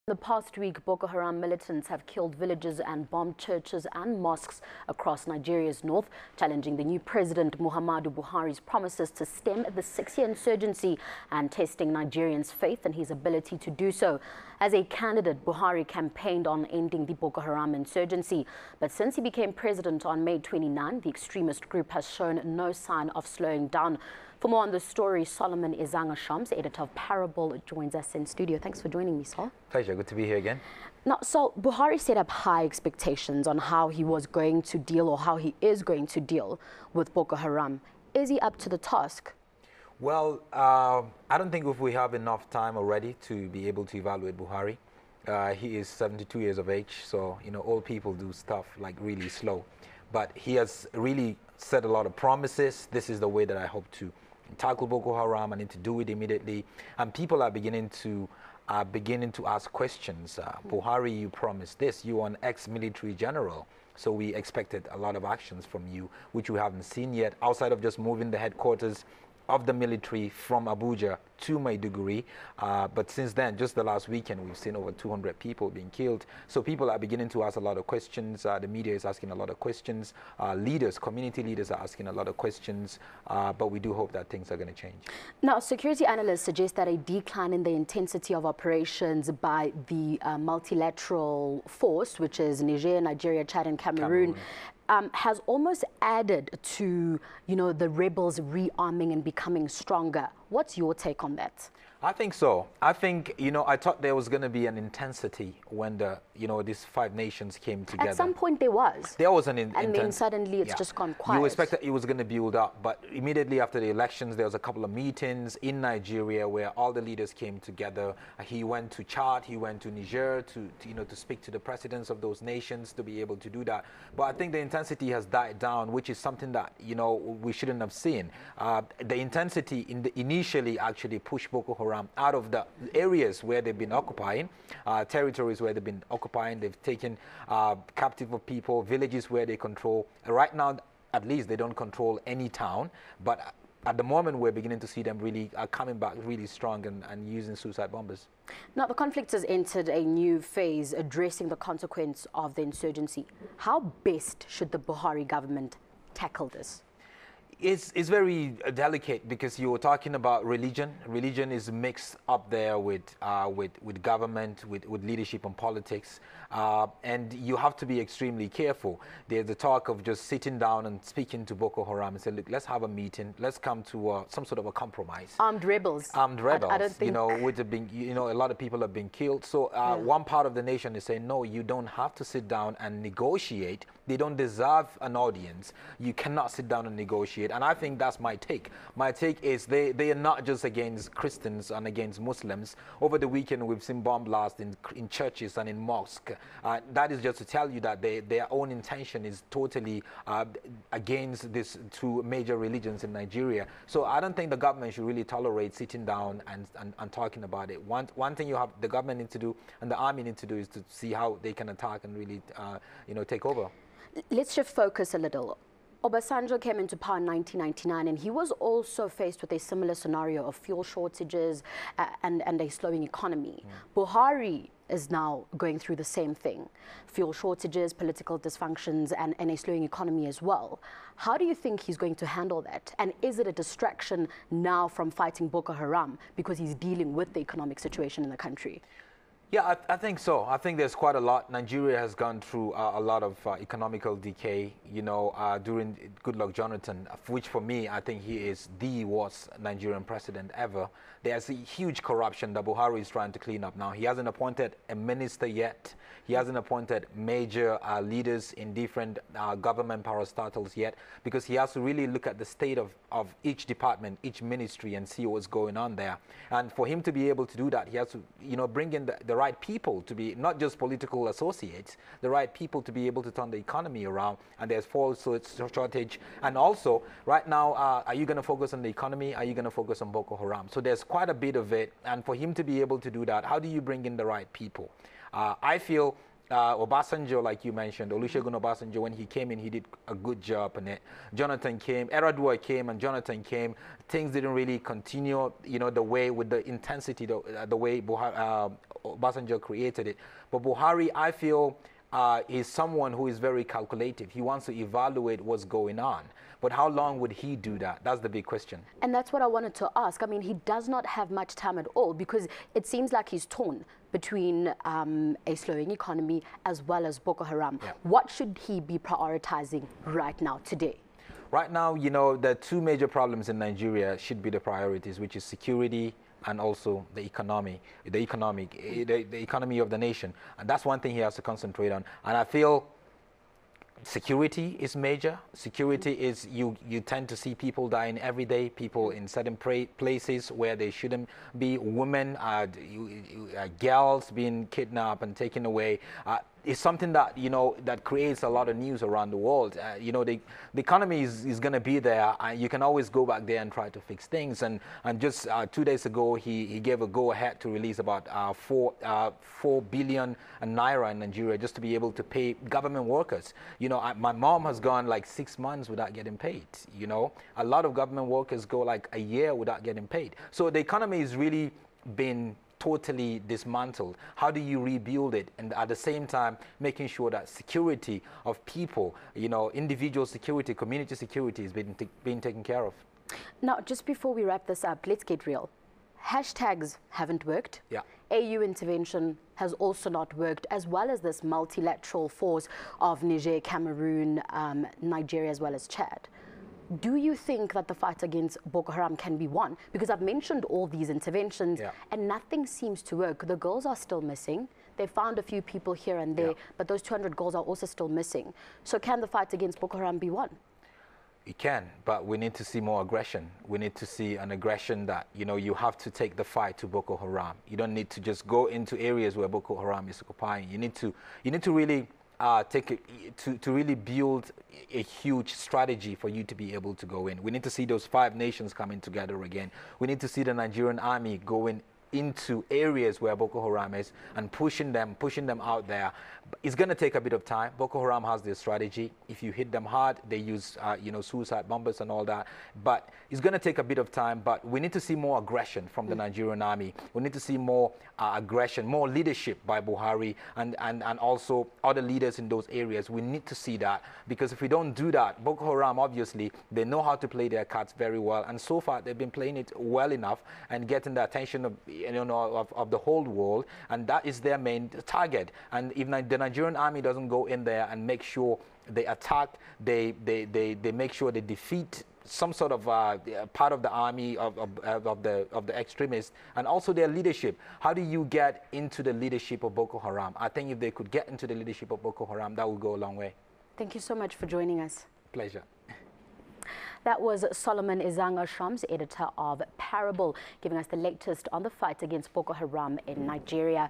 In the past week, Boko Haram militants have killed villages and bombed churches and mosques across Nigeria's north, challenging the new president Muhammadu Buhari's promises to stem the six-year insurgency and testing Nigerians' faith in his ability to do so. As a candidate, Buhari campaigned on ending the Boko Haram insurgency. But since he became president on May 29, the extremist group has shown no sign of slowing down. For more on this story, Solomon Izang-Ashoms, editor of Parable, joins us in studio. Thanks for joining me, Sol. Pleasure. Good to be here again. Now, Sol, Buhari set up high expectations on how he was going to deal, or how he is going to deal with Boko Haram. Is he up to the task? Well, I don't think if we have enough time already to be able to evaluate Buhari. He is 72 years of age, so, old people do stuff like really slow. But he has really said a lot of promises. This is the way that I hope to tackle Boko Haram. I need to do it immediately. And people are beginning to ask questions. Buhari, you promised this. You are an ex-military general. So we expected a lot of actions from you, which we haven't seen yet, outside of just moving the headquarters of the military from Abuja to Maiduguri. But since then, just the last weekend, we've seen over 200 people being killed. So people are beginning to ask a lot of questions. The media is asking a lot of questions. Leaders, community leaders are asking a lot of questions. But we do hope that things are going to change. Now, security analysts suggest that a decline in the intensity of operations by the multilateral force, which is Nigeria, Chad, and Cameroon. Has almost added to, the rebels rearming and becoming stronger. What's your take on that? I think so. I think, I thought there was going to be an intensity when these five nations came together. At some point there was. There was an intensity. And then suddenly it's just gone quiet. You expect that it was going to build up, but immediately after the elections, there was a couple of meetings in Nigeria where all the leaders came together. He went to Chad, he went to Niger to speak to the presidents of those nations to be able to do that. But I think the intensity has died down, which is something that, we shouldn't have seen. The intensity initially actually pushed Boko Haram out of the areas where they've been occupying, territories where they've been occupying. They've taken captive of people, villages where they control. Right now, at least, they don't control any town. But at the moment, we're beginning to see them really coming back really strong and using suicide bombers. Now, the conflict has entered a new phase, addressing the consequence of the insurgency. How best should the Buhari government tackle this? It's very delicate because you were talking about religion. Religion is mixed up there with government, with leadership and politics. And you have to be extremely careful. There's the talk of just sitting down and speaking to Boko Haram and say, look, let's have a meeting. Let's come to some sort of a compromise. Armed rebels. Armed rebels. I don't think... a lot of people have been killed. So one part of the nation is saying, no, you don't have to sit down and negotiate. They don't deserve an audience. You cannot sit down and negotiate. And I think that's my take. My take is they are not just against Christians and against Muslims. Over the weekend, we've seen bomb blasts in churches and in mosques. That is just to tell you that their own intention is totally against these two major religions in Nigeria. So I don't think the government should really tolerate sitting down and talking about it. One thing the government needs to do and the army needs to do is to see how they can attack and really take over. Let's shift focus a little. Obasanjo came into power in 1999, and he was also faced with a similar scenario of fuel shortages and a slowing economy. Buhari is now going through the same thing. Fuel shortages, political dysfunctions, and a slowing economy as well. How do you think he's going to handle that? And is it a distraction now from fighting Boko Haram because he's dealing with the economic situation in the country? Yeah, I think so. I think there's quite a lot. Nigeria has gone through a lot of economical decay, during Goodluck Jonathan, which for me, I think he is the worst Nigerian president ever. There's a huge corruption that Buhari is trying to clean up now. He hasn't appointed a minister yet. He hasn't appointed major leaders in different government parastatals yet, because he has to really look at the state of each department, each ministry, and see what's going on there. And for him to be able to do that, he has to, bring in the right people to be, not just political associates, the right people to be able to turn the economy around. And there's fuel shortage. And also, right now, are you going to focus on the economy? Are you going to focus on Boko Haram? So there's quite a bit of it. And for him to be able to do that, how do you bring in the right people? I feel Obasanjo, like you mentioned, Olusegun Obasanjo, when he came in, he did a good job on it. Jonathan came, Eradua came, and Jonathan came. Things didn't really continue, you know, the way, with the intensity, the way Obasanjo created it. But Buhari, I feel, is someone who is very calculative. He wants to evaluate what's going on. But how long would he do that? That's the big question. And that's what I wanted to ask. I mean, he does not have much time at all, because it seems like he's torn between a slowing economy as well as Boko Haram. Yeah. What should he be prioritizing right now, today? Right now, you know, the two major problems in Nigeria should be the priorities, which is security and also the economy of the nation. And that's one thing he has to concentrate on. And I feel security is major. Security is, you tend to see people dying every day, people in certain places where they shouldn't be, women, girls being kidnapped and taken away. It's something that, you know, that creates a lot of news around the world. You know, the economy is going to be there, and you can always go back there and try to fix things. And just 2 days ago, he gave a go-ahead to release about 4 billion naira in Nigeria, just to be able to pay government workers. You know, my mom has gone like 6 months without getting paid. You know, a lot of government workers go like a year without getting paid. So the economy has really been totally dismantled. How do you rebuild it, and at the same time making sure that security of people, you know, individual security, community security is being taken care of? Now, just before we wrap this up, let's get real. Hashtags haven't worked. Yeah. AU intervention has also not worked, as well as this multilateral force of Niger, Cameroon, Nigeria, as well as Chad. Do you think that the fight against Boko Haram can be won? Because I've mentioned all these interventions, and nothing seems to work. The girls are still missing. They found a few people here and there, but those 200 girls are also still missing. So can the fight against Boko Haram be won? It can, but we need to see more aggression. We need to see an aggression that, you know, you have to take the fight to Boko Haram. You don't need to just go into areas where Boko Haram is occupying. You need to really to really build a huge strategy for you to be able to go in. We need to see those 5 nations coming together again. We need to see the Nigerian army going into areas where Boko Haram is and pushing them out there. It's going to take a bit of time. Boko Haram has their strategy. If you hit them hard, they use you know, suicide bombers and all that. But it's going to take a bit of time. But we need to see more aggression from the Nigerian army. We need to see more aggression, more leadership by Buhari and also other leaders in those areas. We need to see that, because if we don't do that, Boko Haram, obviously, they know how to play their cards very well. And so far, they've been playing it well enough and getting the attention of, you know, of the whole world. And that is their main target. And if the Nigerian army doesn't go in there and make sure they attack, they make sure they defeat some sort of part of the army of the extremists, and also their leadership. How do you get into the leadership of Boko Haram? I think if they could get into the leadership of Boko Haram, that would go a long way. Thank you so much for joining us. Pleasure. That was Solomon Izang-Ashoms, editor of Parable, giving us the latest on the fight against Boko Haram in Nigeria.